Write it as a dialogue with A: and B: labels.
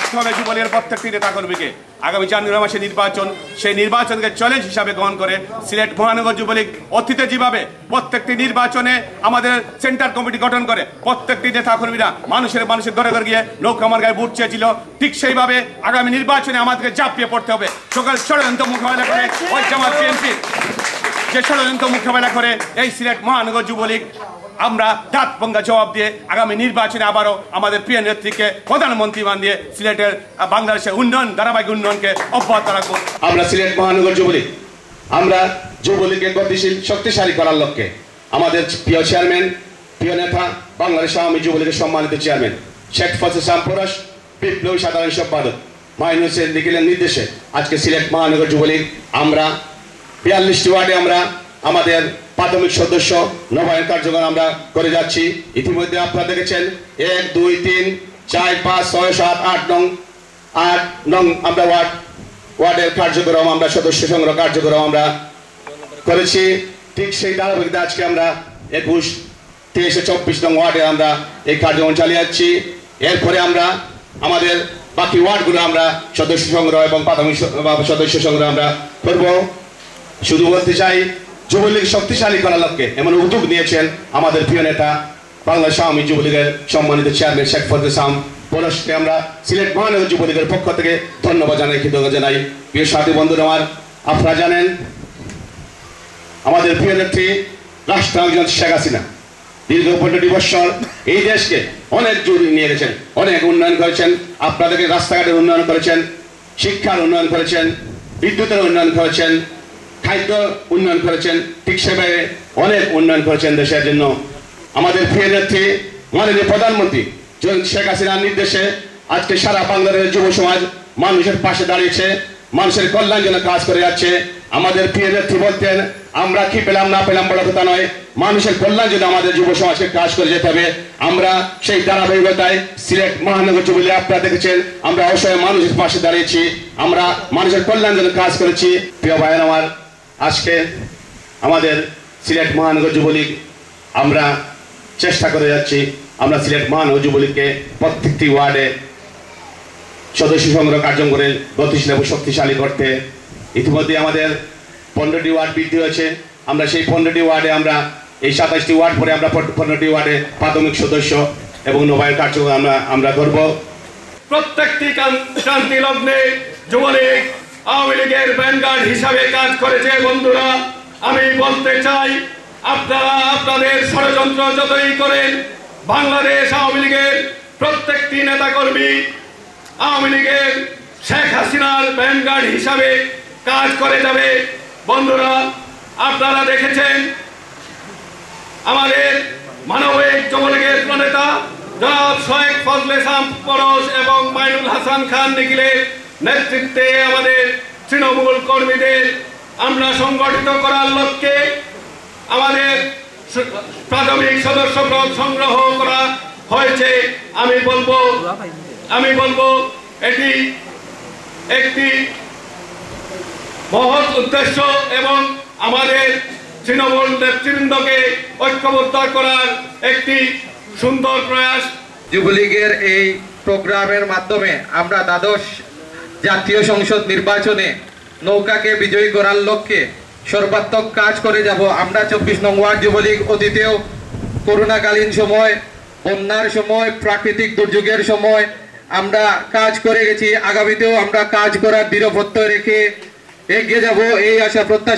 A: করতে হবে যুবলীগের প্রত্যেকটি নেতাকর্মীকে। আগামী জানুয়ারি মাসে নির্বাচন, সেই নির্বাচনকে চ্যালেঞ্জ হিসাবে গ্রহণ করে সিলেট মহানগর যুবলীগ অতীতে যেভাবে প্রত্যেকটি নির্বাচনে আমাদের সেন্টার কমিটি গঠন করে প্রত্যেকটি নেতাকর্মীরা মানুষের ঘরে ঘরে গিয়ে নৌকামার গায়ে ভোট চেয়েছিল, ঠিক সেইভাবে আগামী নির্বাচনে আমাদেরকে ঝাঁপিয়ে পড়তে হবে। সকল ষড়যন্ত্র মোকাবেলা করে ওই জামাত বিএনপি যে ষড়যন্ত্র মোকাবেলা করে এই সিলেট মহানগর যুবলীগ আমরা দাঁত ভাঙা জবাব দিয়ে আগামী নির্বাচনে আবারও আমাদের প্রিয় নেত্রীকে প্রধানমন্ত্রী বানিয়ে সিলেটের বাংলাদেশের উন্নয়ন ধারাবাহিক উন্নয়নকে অব্যাহত রাখবো। আমরা সিলেট মহানগর যুবলীগ আমরা যুবলীগকে গতিশীল শক্তিশালী করার লক্ষ্যে আমাদের প্রিয় চেয়ারম্যান, প্রিয় নেতা, বাংলাদেশ আওয়ামী যুবলীগের সম্মানিত চেয়ারম্যান শেখ ফজল ইসলাম পরশ, বিপ্লবী সাধারণ সম্পাদক মাইনুল হোসেন লিখিলের নির্দেশে আজকে সিলেট মহানগর যুবলীগ আমরা 42টি ওয়ার্ডে আমরা আমাদের প্রাথমিক সদস্য নবায়ন কার্যক্রম আমরা করে যাচ্ছি। ইতিমধ্যে আপনারা দেখেছেন 1, 2, 3, 4, 5, 6, 7, 8 নং আমরা ওয়ার্ডের কার্যক্রম আমরা সদস্য সংগ্রহ কার্যক্রম আমরা করেছি। ঠিক সেই ধারাবাহিকতা আজকে আমরা 21, 23, 24 নং ওয়ার্ডে আমরা এই কার্যক্রম চালিয়ে যাচ্ছি। এরপরে আমরা আমাদের বাকি ওয়ার্ডগুলো আমরা সদস্য সংগ্রহ এবং প্রাথমিক সদস্য সংগ্রহ আমরা করব। শুধু বলতে চাই যুবলীগ শক্তিশালী করার লক্ষ্যে এমন উদ্যোগ নিয়েছেন আমাদের প্রিয় নেতা বাংলাদেশ আওয়ামী যুবলীগের সম্মানিত চেয়ারম্যান শেখ ফজল ইসলাম পরশকে আমরা সিলেট মহানগর যুবলীগের পক্ষ থেকে ধন্যবাদ জানাই, কৃতজ্ঞতা জানাই। প্রিয় সাথী বন্ধুরা আমার, আপনারা জানেন আমাদের প্রিয় নেত্রী রাষ্ট্রনায়ক শেখ হাসিনা দীর্ঘ 15 বছর এই দেশকে অনেক দূর নিয়ে গেছেন, অনেক উন্নয়ন করেছেন। আপনাদেরকে রাস্তাঘাটের উন্নয়ন করেছেন, শিক্ষার উন্নয়ন করেছেন, বিদ্যুতের উন্নয়ন করেছেন, খাদ্য উন্নয়ন করেছেন, ঠিক সেভাবে অনেক উন্নয়ন করেছেন দেশের জন্য। আমাদের প্রিয় নেত্রী মাননীয় প্রধানমন্ত্রী শেখ হাসিনার নির্দেশে আজকে সারা বাংলাদেশের যুব সমাজ মানুষের পাশে দাঁড়িয়েছে, মানুষের কল্যাণ জন্য কাজ করে যাচ্ছে। আমাদের প্রিয় নেত্রী বলতেন, আমরা কি পেলাম না পেলাম বড় কথা নয়, মানুষের কল্যাণ জন্য আমাদের যুব সমাজকে কাজ করে যেতে হবে। আমরা সেই ধারাবাহিকতায় সিলেট মহানগর যুবলীগ আপনারা দেখেছেন আমরা অসহায় মানুষের পাশে দাঁড়িয়েছি, আমরা মানুষের কল্যাণ জন্য কাজ করেছি। প্রিয় ভাইয়ের আমার, আজকে আমাদের সিলেট মহানগর যুবলীগ আমরা চেষ্টা করে যাচ্ছি আমরা সিলেট মহানগর যুবলীগকে প্রত্যেকটি ওয়ার্ডে সদস্য সংগ্রহ কার্যক্রম করে গতিশীল এবং শক্তিশালী করতে। ইতিমধ্যে আমাদের 15টি ওয়ার্ড বৃদ্ধি হয়েছে, আমরা সেই 15টি ওয়ার্ডে আমরা এই 27টি ওয়ার্ড পরে আমরা 15টি ওয়ার্ডে প্রাথমিক সদস্য এবং নবায়ন কার্যক্রম আমরা করব।
B: প্রত্যেকটি ক্রান্তি লগ্নে যুবলীগ আওয়ামী লীগের ভ্যানগার্ড হিসাবে কাজ করেছে। বন্ধুরা, আমি বলতে চাই আপনারা আপনাদের ষড়যন্ত্র যতই করেন, বাংলাদেশ আওয়ামী লীগের প্রত্যেকটি নেতাকর্মী আওয়ামী লীগের শেখ হাসিনার ভ্যানগার্ড হিসাবে কাজ করে যাবে। বন্ধুরা, আপনারা দেখেছেন আমাদের মানবিক যুবলীগের প্রনেতা জনাব শেখ ফজল ইসলাম পরশ এবং মাইনুল হাসান খান নিখিলের নেতৃত্বে আমাদের তৃণমূল কর্মীদের আমরা সংগঠিত করার লক্ষ্যে আমাদের প্রাথমিক সদস্যপদ সংগ্রহ করা হয়েছে। আমি বলবো এটি একটি মহৎ উদ্দেশ্য এবং আমাদের তৃণমূল নেতৃবৃন্দকে ঐক্যবদ্ধ করার একটি সুন্দর প্রয়াস।
C: যুবলীগের এই প্রোগ্রামের মাধ্যমে আমরা দ্বাদশ জাতীয় সংসদ নির্বাচনে নৌকাকে বিজয়ী করার লক্ষ্যে সর্বাত্মক কাজ করে যাব। আমরা 24 নং ওয়ার্ড যুবলীগ অতীতেও করোনাকালীন সময়, বন্যার সময়, প্রাকৃতিক দুর্যোগের সময় আমরা কাজ করে গেছি। আগামীতেও আমরা কাজ করার দৃঢ় প্রত্যয় রেখে এগিয়ে যাব, এই আশা প্রত্যাশা।